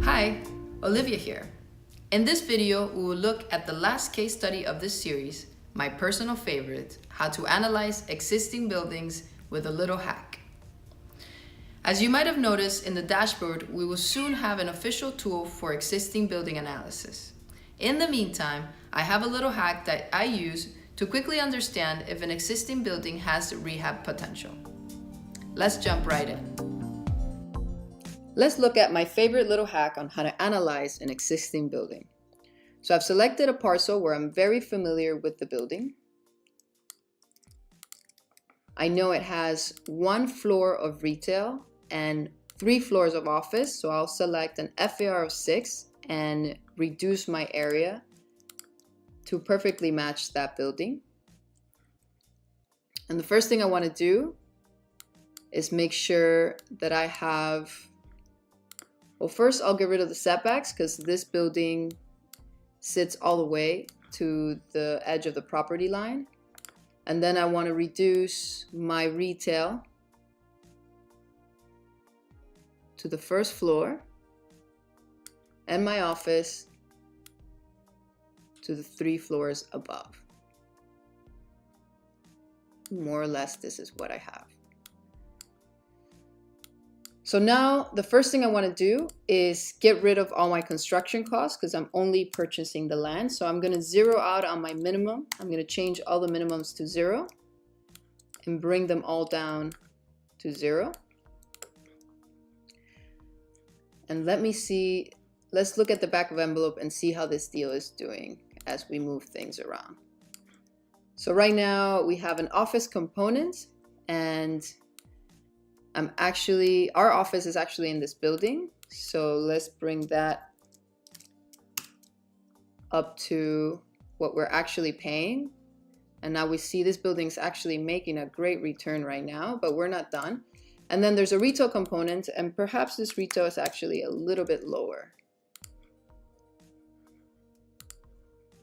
Hi, Olivia here. In this video, we will look at the last case study of this series, my personal favorite, how to analyze existing buildings with a little hack. As you might have noticed in the dashboard, we will soon have an official tool for existing building analysis. In the meantime, I have a little hack that I use to quickly understand if an existing building has rehab potential. Let's jump right in. Let's look at my favorite little hack on how to analyze an existing building. So I've selected a parcel where I'm very familiar with the building. I know it has 1 floor of retail and 3 floors of office, so I'll select an FAR of 6 and reduce my area to perfectly match that building. And the first thing I want to do is make sure that I have, well, first I'll get rid of the setbacks because this building sits all the way to the edge of the property line. And then I want to reduce my retail to the first floor and my office to the 3 floors above. More or less, this is what I have. So now the first thing I want to do is get rid of all my construction costs because I'm only purchasing the land. So I'm going to zero out on my minimum. I'm going to change all the minimums to 0 and bring them all down to 0. And let me see, let's look at the back of envelope and see how this deal is doing as we move things around. So right now we have an office component, and our office is actually in this building. So let's bring that up to what we're actually paying. And now we see this building's actually making a great return right now, but we're not done. And then there's a retail component, and perhaps this retail is actually a little bit lower.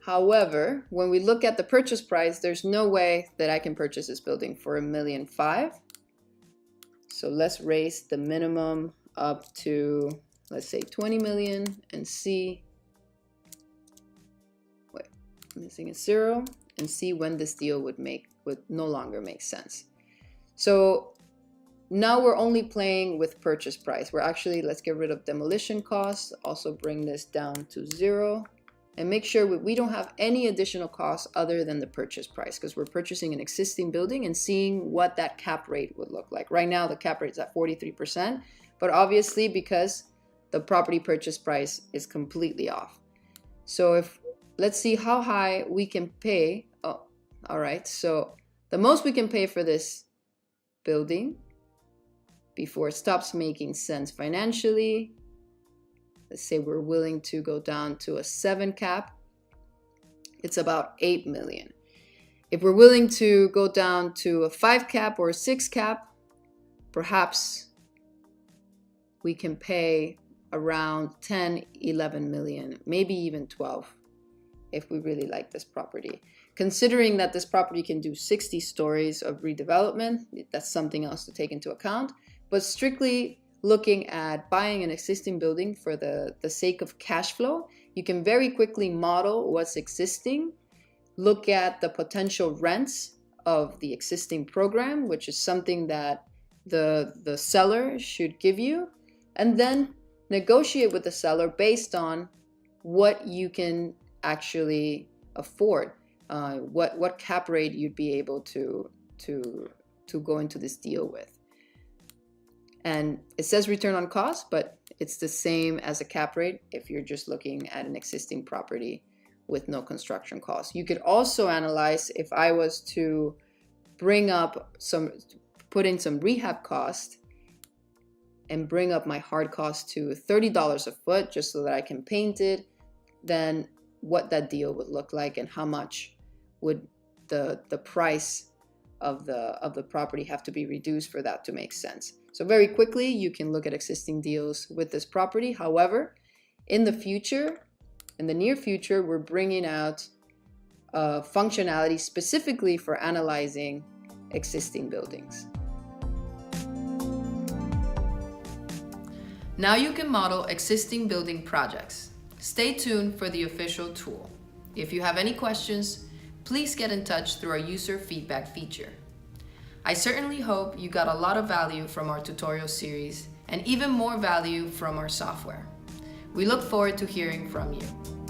However, when we look at the purchase price, there's no way that I can purchase this building for $1.5 million. So let's raise the minimum up to, let's say, 20 million and see, wait, missing a 0, and see when this deal would no longer make sense. So now we're only playing with purchase price. We're actually, let's get rid of demolition costs, also bring this down to 0, and make sure we don't have any additional costs other than the purchase price, because we're purchasing an existing building and seeing what that cap rate would look like. Right now, the cap rate is at 43%, but obviously because the property purchase price is completely off. So let's see how high we can pay. Oh, all right. So the most we can pay for this building before it stops making sense financially, let's say we're willing to go down to a 7 cap, it's about 8 million. If we're willing to go down to a 5 cap or a 6 cap, perhaps we can pay around 10, 11 million, maybe even 12 if we really like this property. Considering that this property can do 60 stories of redevelopment, that's something else to take into account. But strictly looking at buying an existing building for the sake of cash flow, you can very quickly model what's existing, look at the potential rents of the existing program, which is something that the seller should give you, and then negotiate with the seller based on what you can actually afford, what cap rate you'd be able to go into this deal with. And it says return on cost, but it's the same as a cap rate if you're just looking at an existing property with no construction costs. You could also analyze if I was to put in some rehab cost and bring up my hard cost to $30 a foot just so that I can paint it, then what that deal would look like and how much would the price of the property have to be reduced for that to make sense. So very quickly, you can look at existing deals with this property. However, in the near future, we're bringing out functionality specifically for analyzing existing buildings. Now you can model existing building projects. Stay tuned for the official tool. If you have any questions, please get in touch through our user feedback feature. I certainly hope you got a lot of value from our tutorial series and even more value from our software. We look forward to hearing from you.